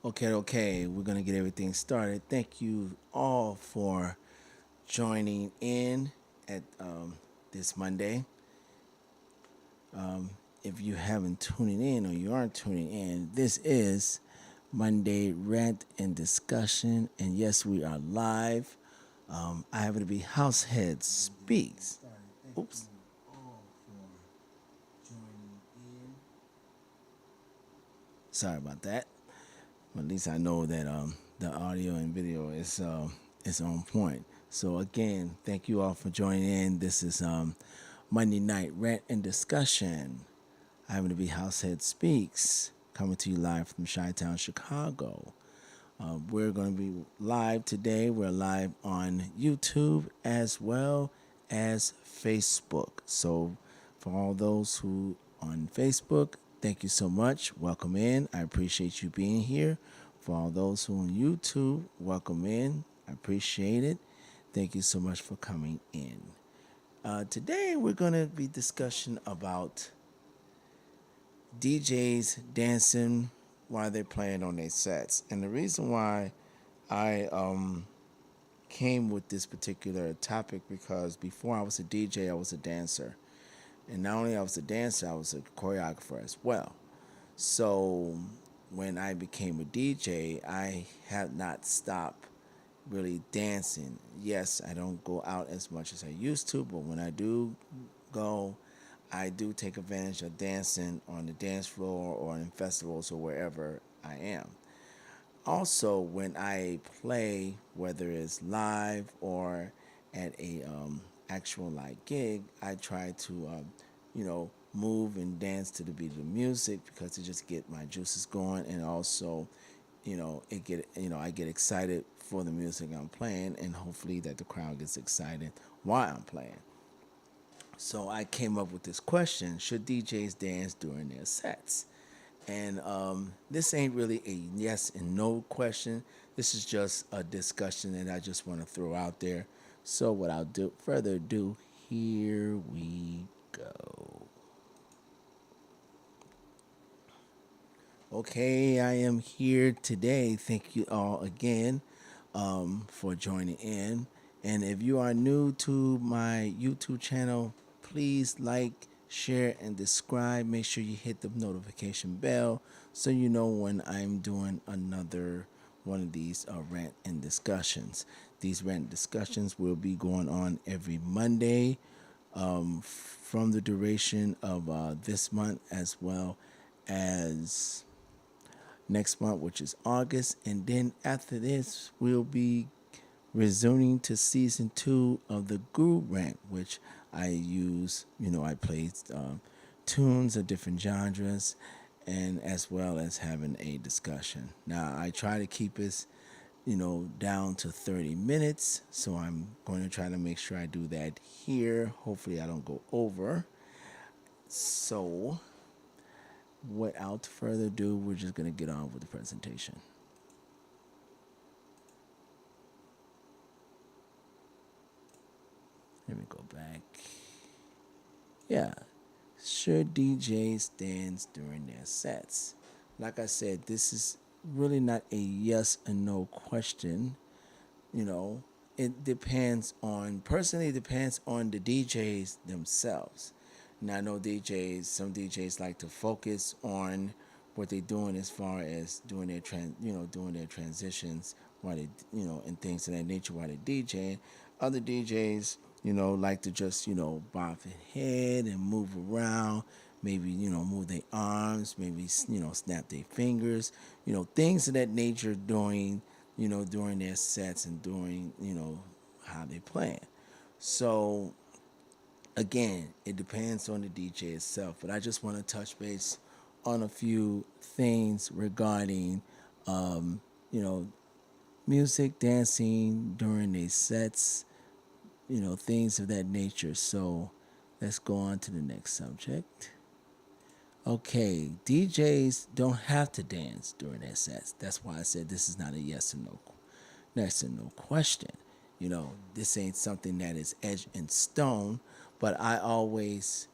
Okay, we're going to get everything started. Thank you all for joining in at this Monday. If you haven't tuning in or you aren't tuning in, this is Monday Rant and Discussion. And yes, we are live. I happen to be Househead Speaks. Oops. Sorry about that. But at least I know that the audio and video is on point. So again, thank you all for joining in. This is Monday Night Rant and Discussion. I'm going to be Househead Speaks, coming to you live from Chi-Town, Chicago. We're going to be live today. We're live on YouTube as well as Facebook. So for all those who on Facebook, thank you so much. Welcome in. I appreciate you being here. For all those who on YouTube, welcome in. I appreciate it. Thank you so much for coming in. Today we're going to be discussing about DJs dancing while they're playing on their sets. And the reason why I came with this particular topic because before I was a DJ, I was a dancer. And not only I was a dancer, I was a choreographer as well. So when I became a DJ, I have not stopped really dancing. Yes, I don't go out as much as I used to, but when I do go, I do take advantage of dancing on the dance floor or in festivals or wherever I am. Also, when I play, whether it's live or at a actual like gig, I try to move and dance to the beat of the music because it just get my juices going, and also I get excited for the music I'm playing, and hopefully that the crowd gets excited while I'm playing. So I came up with this question: should DJs dance during their sets? And this ain't really a yes and no question. This is just a discussion that I just want to throw out there. So without further ado, here we go. Okay, I am here today. Thank you all again for joining in. And if you are new to my YouTube channel, please like, share, and subscribe. Make sure you hit the notification bell so you know when I'm doing another one of these rant and discussions. These rant discussions will be going on every Monday from the duration of this month as well as next month, which is August. And then after this, we'll be resuming to season 2 of the Guru Rant, which I use, I play tunes of different genres and as well as having a discussion. Now, I try to keep us, down to 30 minutes. So I'm going to try to make sure I do that here. Hopefully, I don't go over. So, without further ado, we're just going to get on with the presentation. Let me go back. Yeah. Should DJs dance during their sets? Like I said, this is really not a yes or no question. You know, it depends on, personally, it depends on the DJs themselves. Now, I know some DJs like to focus on what they're doing as far as doing their doing their transitions while they, and things of that nature while they're DJing. Other DJs, like to just, bob their head and move around, maybe, move their arms, maybe, snap their fingers, things of that nature during their sets and during, how they play. So again, it depends on the DJ itself, but I just want to touch base on a few things regarding, you know, music, dancing during their sets, things of that nature. So let's go on to the next subject. Okay, DJs don't have to dance during their sets. That's why I said this is not a yes or no question. This ain't something that is etched in stone, but I always,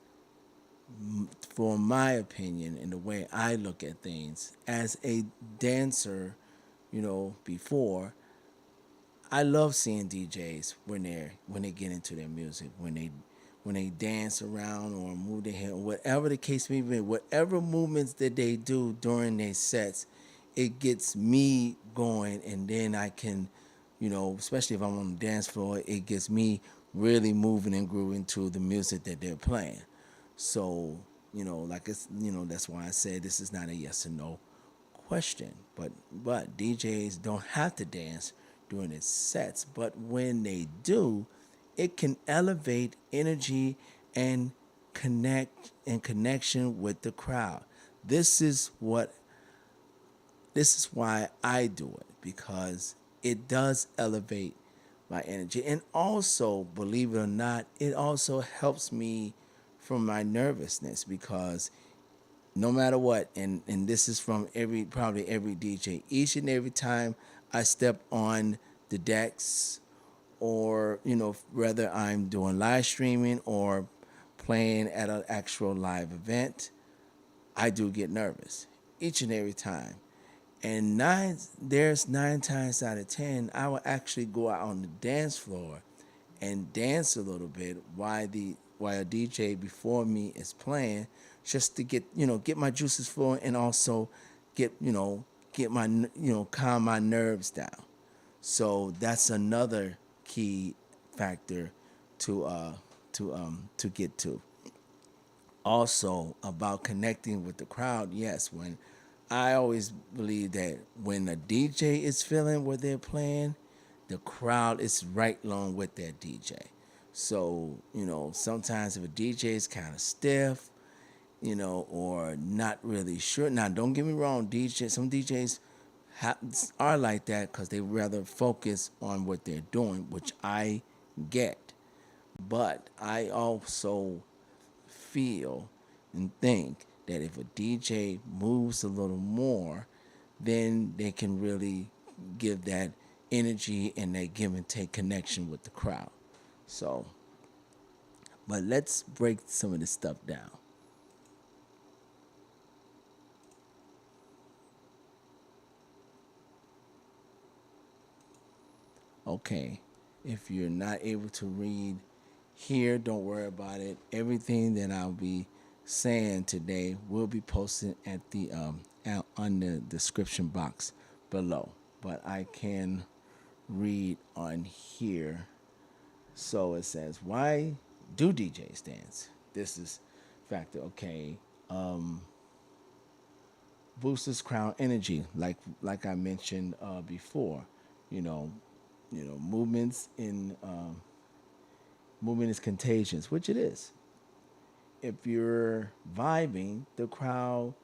for my opinion and the way I look at things, as a dancer, before, I love seeing DJs when they get into their music, when they dance around or move their head, whatever the case may be, whatever movements that they do during their sets, it gets me going, and then I can, especially if I'm on the dance floor, it gets me really moving and grooving to the music that they're playing. So, like that's why I said this is not a yes or no question. But DJs don't have to dance during its sets, but when they do, it can elevate energy and connection with the crowd. This is what this is why I do it, because it does elevate my energy. And also, believe it or not, it also helps me from my nervousness, because no matter what, and this is from probably every DJ, each and every time I step on the decks, or whether I'm doing live streaming or playing at an actual live event, I do get nervous each and every time. And there's 9 times out of 10, I will actually go out on the dance floor and dance a little bit while a DJ before me is playing, just to get my juices flowing, and also get my calm my nerves down. So that's another key factor to get to. Also, about connecting with the crowd, yes, when I always believe that when a DJ is feeling what they're playing, the crowd is right along with that DJ. So, sometimes if a DJ is kind of stiff, or not really sure. Now, don't get me wrong, some DJs ha- are like that because they rather focus on what they're doing, which I get. But I also feel and think that if a DJ moves a little more, then they can really give that energy and that give and take connection with the crowd. So, but let's break some of this stuff down. Okay, if you're not able to read here, don't worry about it. Everything that I'll be saying today will be posted at the on the description box below. But I can read on here. So it says, why do DJs dance? This is factor. Okay, boosters crown energy, like I mentioned before. You know, movements in movement is contagious, which it is. If you're vibing, the crowd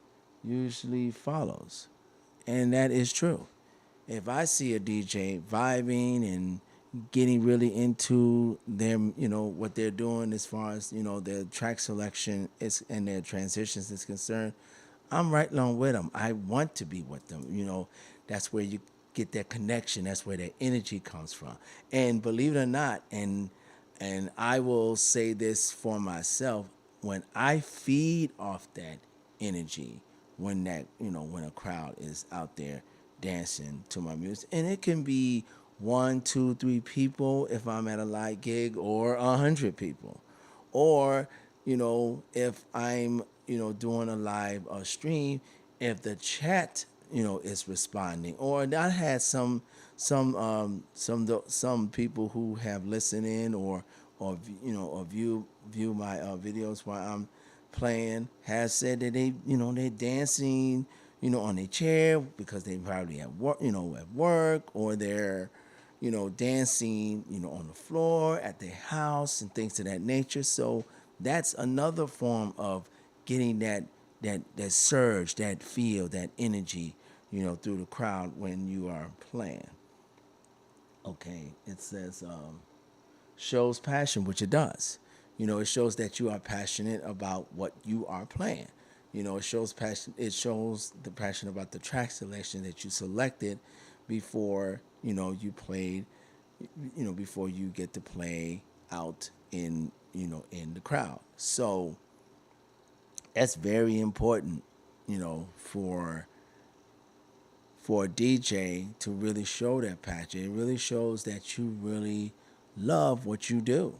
usually follows, and that is true. If I see a DJ vibing and getting really into their, what they're doing as far as their track selection is and their transitions is concerned, I'm right along with them. I want to be with them. That's where you get that connection. That's where that energy comes from. And believe it or not, and I will say this for myself, when I feed off that energy, when a crowd is out there dancing to my music, and it can be one, two, three people if I'm at a live gig, or 100 people, or if I'm doing a live stream, if the chat is responding, or I had some people who have listened in, or view my videos while I'm playing, has said that they're dancing on their chair because they probably at work, or they're dancing on the floor at their house and things of that nature. So that's another form of getting that surge, that feel, that energy through the crowd when you are playing. Okay, it says shows passion, which it does. It shows that you are passionate about what you are playing. It shows passion. It shows the passion about the track selection that you selected before you played. Before you get to play out in the crowd. So that's very important. For for a DJ to really show that passion. It really shows that you really love what you do,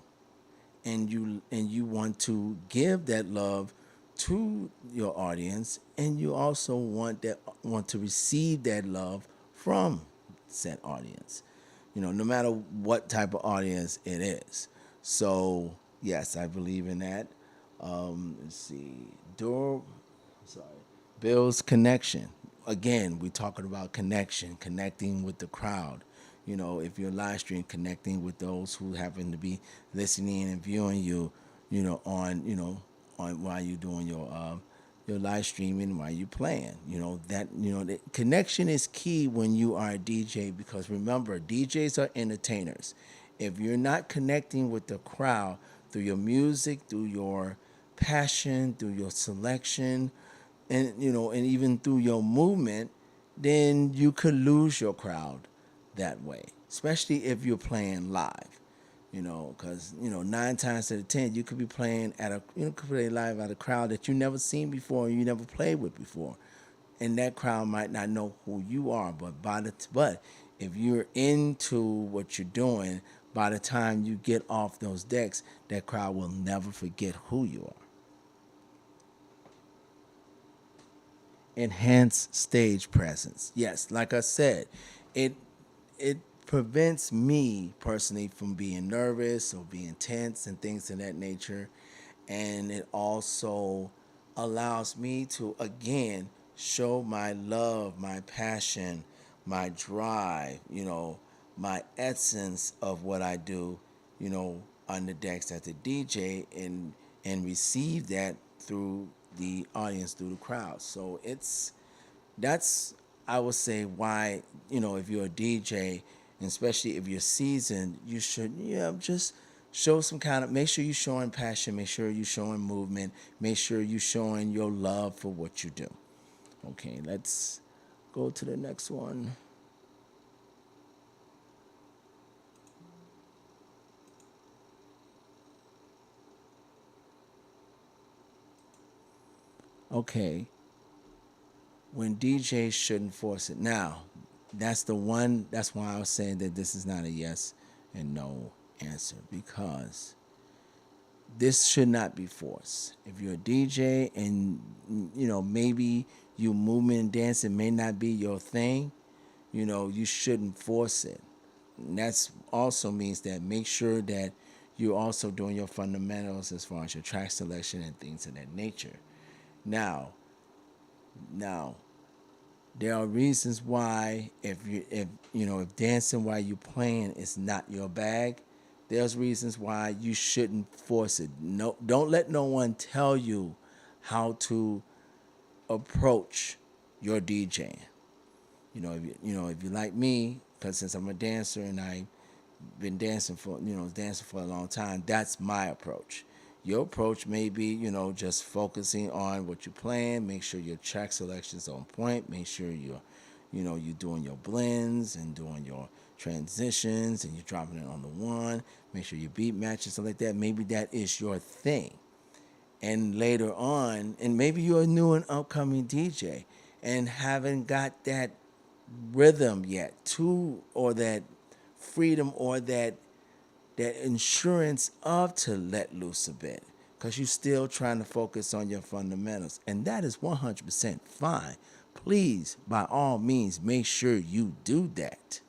and you want to give that love to your audience, and you also want to receive that love from said audience. No matter what type of audience it is. So yes, I believe in that. Let's see, door. Sorry, builds connection. Again, we're talking about connection, connecting with the crowd. If you're live stream, connecting with those who happen to be listening and viewing you, on while you're doing your live streaming, while you're playing. The connection is key when you are a DJ, because remember, DJs are entertainers. If you're not connecting with the crowd through your music, through your passion, through your selection, and even through your movement, then you could lose your crowd that way, especially if you're playing live. Because 9 times out of 10, you could be playing could play live at a crowd that you never seen before, and you never played with before, and that crowd might not know who you are. But if you're into what you're doing, by the time you get off those decks, that crowd will never forget who you are. Enhance stage presence. Yes, like I said, it it prevents me personally from being nervous or being tense and things of that nature, and it also allows me to again show my love, my passion, my drive, my essence of what I do, on the decks as a DJ, and receive that through the audience, through the crowd. So that's, I would say, why, if you're a DJ, and especially if you're seasoned, you should, just show some kind of, make sure you're showing passion, make sure you're showing movement, make sure you're showing your love for what you do. Okay, let's go to the next one. Okay, when DJs shouldn't force it. Now, that's why I was saying that this is not a yes and no answer, because this should not be forced. If you're a DJ and maybe you movement and dancing may not be your thing, you shouldn't force it. And that's also means that make sure that you're also doing your fundamentals as far as your track selection and things of that nature. Now, now there are reasons why, if dancing while you're playing is not your bag, there's reasons why you shouldn't force it. No, don't let no one tell you how to approach your DJing. If you like me, because since I'm a dancer and I've been dancing for a long time, that's my approach. Your approach may be, just focusing on what you're playing. Make sure your track selection's on point. Make sure you're doing your blends and doing your transitions, and you're dropping it on the one. Make sure your beat matches, stuff like that. Maybe that is your thing. And later on, and maybe you're a new and upcoming DJ and haven't got that rhythm yet, or that freedom, or that insurance of to let loose a bit, because you're still trying to focus on your fundamentals, and that is 100% fine. Please, by all means, make sure you do that.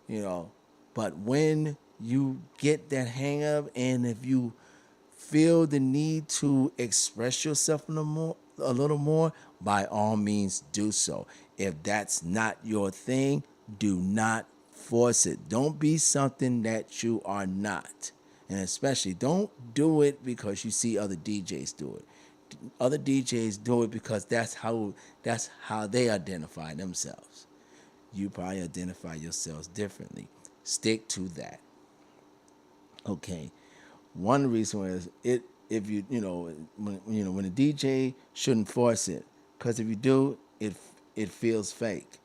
you know. But when you get that hang of, and if you feel the need to express yourself a little more, by all means do so. If that's not your thing, do not force it. Don't be something that you are not. And especially don't do it because you see other DJs do it. Other DJs do it because that's how they identify themselves. You probably identify yourselves differently. Stick to that. Okay. One reason was it if when a DJ shouldn't force it, because if you do, it feels fake.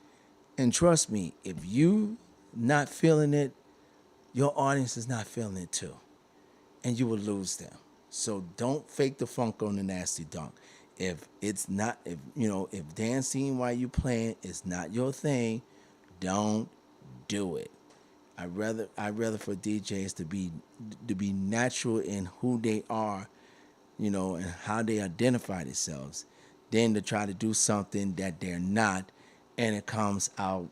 And trust me, if you not feeling it, your audience is not feeling it too, and you will lose them. So don't fake the funk on the nasty dunk. If it's not, if if dancing while you playing is not your thing, don't do it. I rather for DJs to be natural in who they are, and how they identify themselves, than to try to do something that they're not, and it comes out,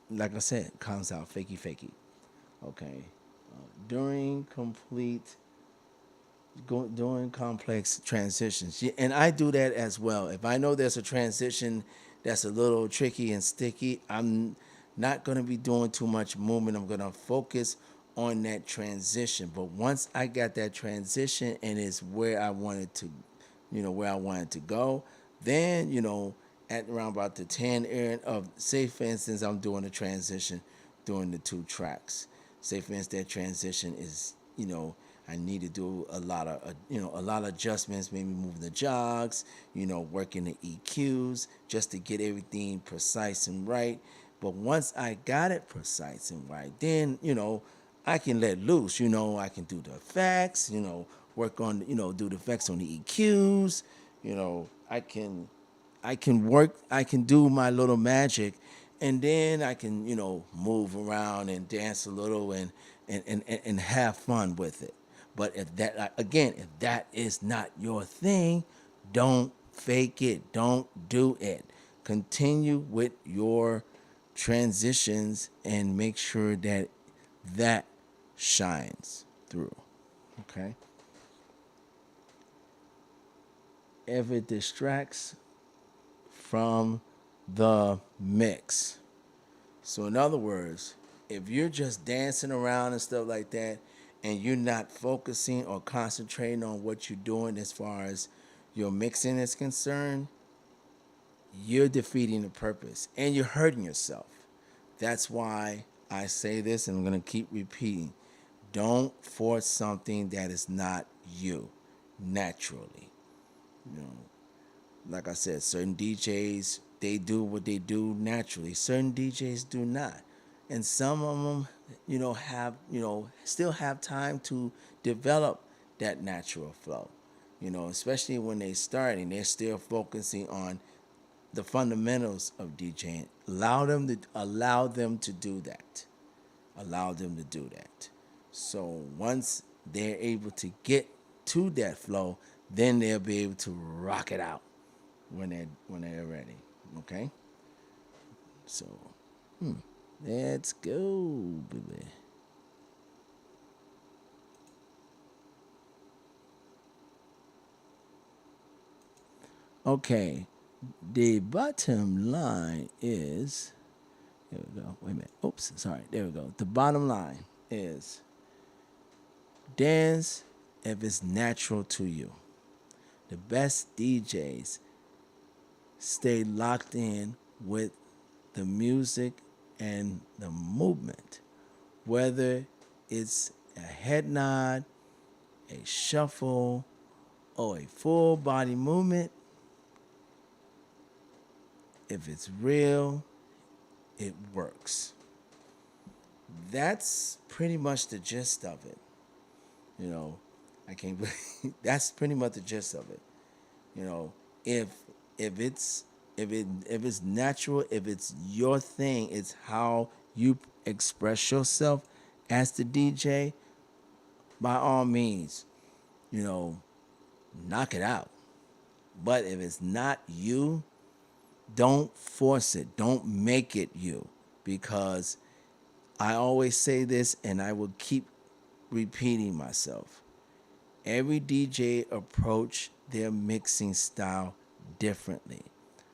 like I said, it comes out fakey fakey. Okay, during complete doing complex transitions. Yeah, and I do that as well. If I know there's a transition that's a little tricky and sticky, I'm not going to be doing too much movement. I'm going to focus on that transition. But once I got that transition and it's where I wanted to, where I wanted to go, then, at around about the 10 area of, say for instance, I'm doing a transition doing the two tracks. Say for instance, that transition is, I need to do a lot of a lot of adjustments, maybe moving the jogs, working the EQs just to get everything precise and right. But once I got it precise and right, then I can let loose. I can do the effects. Work on do the effects on the EQs. I can work, I can do my little magic, and then I can, move around and dance a little and have fun with it. But if that, again, if that is not your thing, don't fake it. Don't do it. Continue with your transitions and make sure that that shines through. Okay? If it distracts from the mix. So, in other words, if you're just dancing around and stuff like that, and you're not focusing or concentrating on what you're doing as far as your mixing is concerned, you're defeating the purpose and you're hurting yourself. That's why I say this, and I'm going to keep repeating. Don't force something that is not you naturally. You know, like I said, certain DJs, they do what they do naturally. Certain DJs do not. And some of them, have, still have time to develop that natural flow. Especially when they starting, they're still focusing on the fundamentals of DJing. Allow them to do that. Allow them to do that. So once they're able to get to that flow, then they'll be able to rock it out when they're ready. Okay? So let's go, baby. Okay. The bottom line is, here we go. Wait a minute. Oops, sorry. There we go. The bottom line is dance if it's natural to you. The best DJs stay locked in with the music and the movement, whether it's a head nod, a shuffle, or a full body movement. If it's real, it works. That's pretty much the gist of it. You know, I can't believe that's pretty much the gist of it. You know, if if it's natural, if it's your thing, it's how you express yourself as the DJ. By all means, you know, knock it out. But if it's not you, don't force it. Don't make it you, because I always say this and I will keep repeating myself. Every DJ approach their mixing style differently.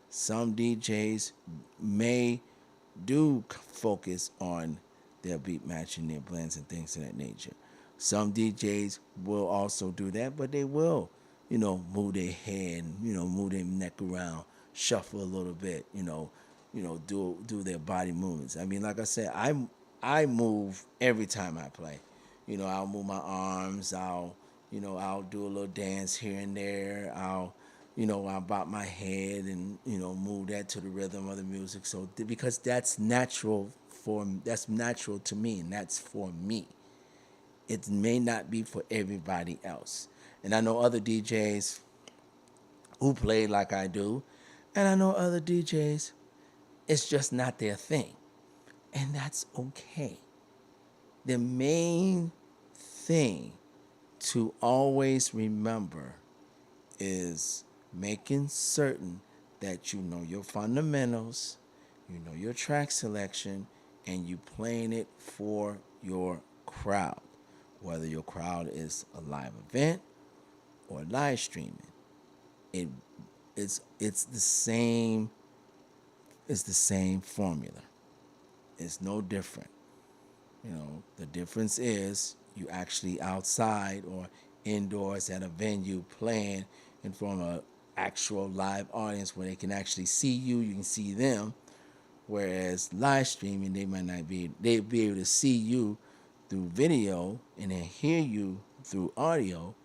Some DJs may do focus on their beat matching, their blends and things of that nature. Some DJs will also do that, but they will, move their head, move their neck around, shuffle a little bit, do their body movements. I mean, like I said, I move every time I play. I'll move my arms. I'll do a little dance here and there. I'll bop my head and move that to the rhythm of the music. So because that's natural to me, and that's for me. It may not be for everybody else. And I know other DJs, who play like I do, and I know other DJs, it's just not their thing. And that's okay. The main thing to always remember is making certain that you know your fundamentals, you know your track selection, and you playing it for your crowd. Whether your crowd is a live event or live streaming, it it's the same. It's the same formula. It's no different. You know, the difference is you actually outside or indoors at a venue playing in front of an actual live audience where they can actually see you, you can see them. Whereas live streaming, they might not be, they'd be able to see you through video and then hear you through audio,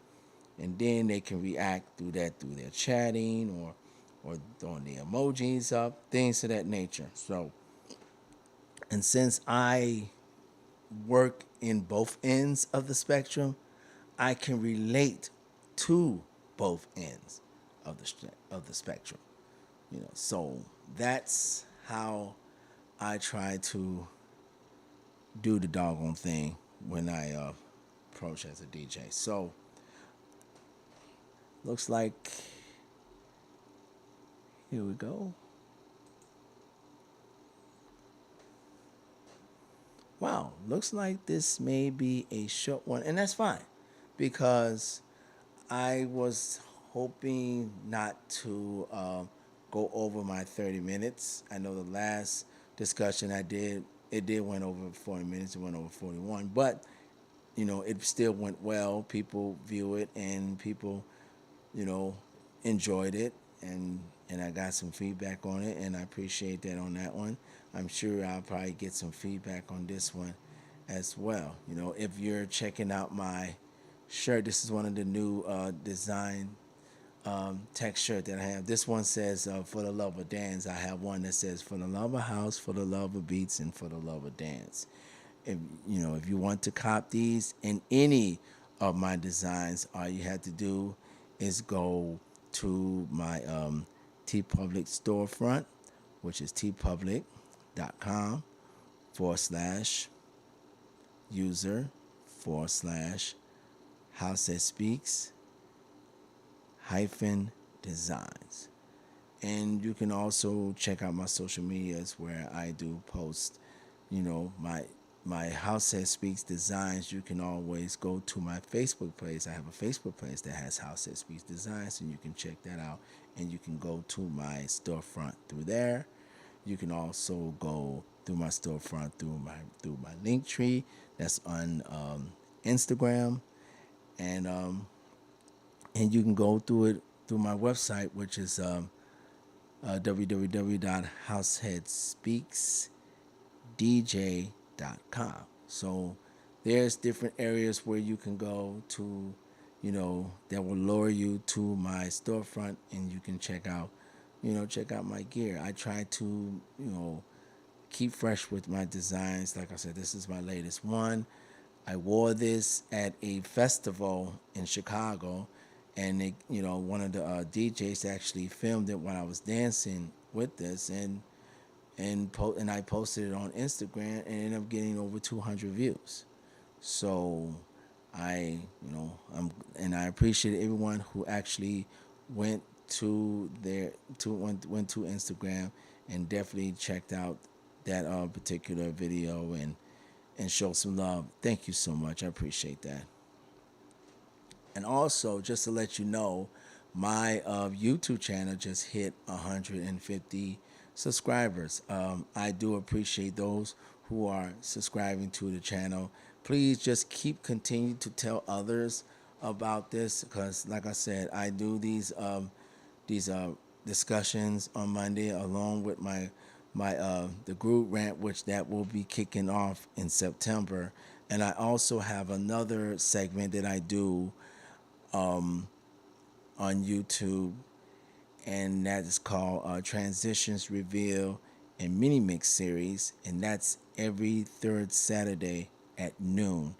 and then they can react through that through their chatting or throwing the emojis up, things of that nature. So, and since I work in both ends of the spectrum, I can relate to both ends of the spectrum. You know, so that's how I try to do the doggone thing when I approach as a DJ. So looks like here we go. Wow, looks like this may be a short one, and that's fine because I was hoping not to go over my 30 minutes. I know the last discussion I did, it did went over 40 minutes, it went over 41, but you know, it still went well. People view it and people, you know, enjoyed it, and I got some feedback on it, and I appreciate that on that one. I'm sure I'll probably get some feedback on this one as well. You know, if you're checking out my shirt, this is one of the new design text shirt that I have. This one says "For the love of dance." I have one that says "For the love of house, for the love of beats, and for the love of dance." If you know, if you want to cop these in any of my designs, all you have to do is go to my T Public storefront, which is tpublic.com forward slash user forward slash house that speaks hyphen designs. And you can also check out my social medias where I do post, you know, my House That Speaks designs. You can always go to my Facebook page. I have a Facebook page that has House That Speaks designs, and you can check that out. And you can go to my storefront through there. You can also go through my storefront through my link tree that's on Instagram, and and you can go through it through my website, which is www.househeadspeaksdj.com. So there's different areas where you can go to, you know, that will lure you to my storefront, and you can check out, you know, check out my gear. I try to, you know, keep fresh with my designs. Like I said, this is my latest one. I wore this at a festival in Chicago, and they, you know, one of the DJs actually filmed it when I was dancing with this, and I posted it on Instagram, and ended up getting over 200 views. So you know, and I appreciate everyone who actually went to went to Instagram and definitely checked out that particular video and show some love. Thank you so much. I appreciate that. And also, just to let you know, my YouTube channel just hit 150 subscribers. I do appreciate those who are subscribing to the channel. Please just continue to tell others about this, because, like I said, I do these discussions on Monday along with my the group rant, which that will be kicking off in September. And I also have another segment that I do on YouTube, and that is called Transitions Reveal and Mini Mix Series, and that's every third Saturday at noon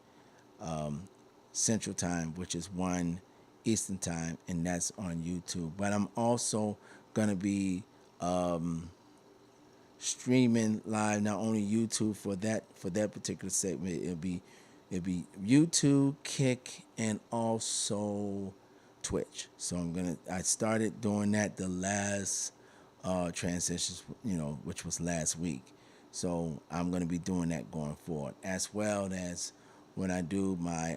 Central Time, which is 1 Eastern Time, and that's on YouTube. But I'm also gonna be streaming live not only YouTube for that particular segment. It'll be YouTube, Kick, and also Twitch. So I started doing that the last transitions, which was last week. So I'm gonna be doing that going forward, as well as when I do my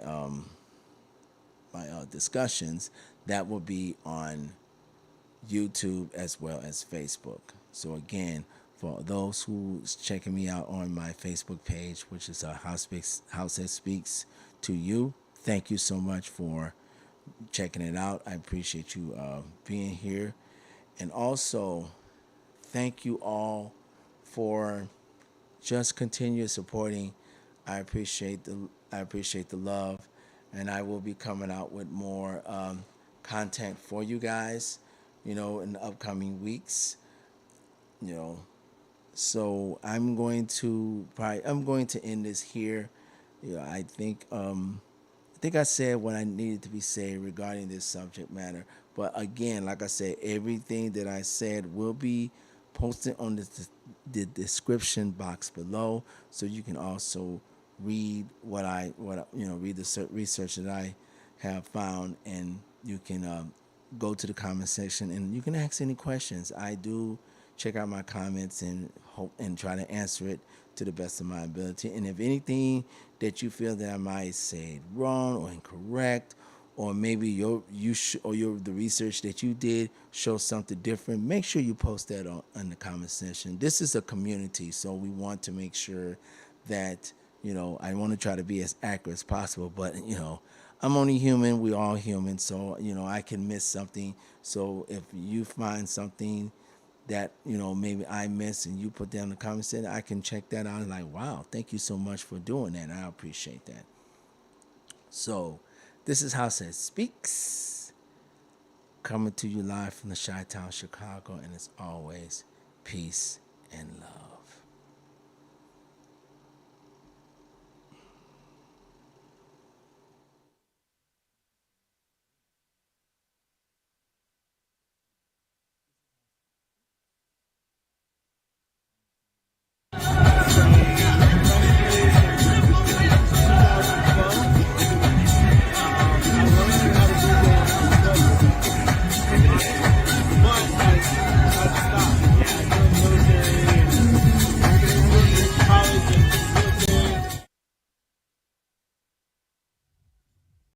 discussions. That will be on YouTube as well as Facebook. So again, for those who's checking me out on my Facebook page, which is House that Speaks to You, thank you so much for checking it out. I appreciate you being here, and also thank you all for just continue supporting. I appreciate the love, and I will be coming out with more content for you guys, in the upcoming weeks. You know, so I'm going to end this here. I think I said what I needed to be said regarding this subject matter. But again, like I said, everything that I said will be posted on the description box below, so you can also read read the research that I have found, and you can go to the comment section and you can ask any questions. I do check out my comments and hope and try to answer it to the best of my ability. And if anything that you feel that I might say wrong or incorrect, or maybe the research that you did shows something different, make sure you post that on the comment section. This is a community, so we want to make sure that I want to try to be as accurate as possible. But I'm only human. We all human, so I can miss something. So if you find something that maybe I missed and you put down in the comment section, I can check that out and like, wow, thank you so much for doing that. I appreciate that. So this is House That Speaks, coming to you live from the Chi-Town, Chicago, and as always, peace and love.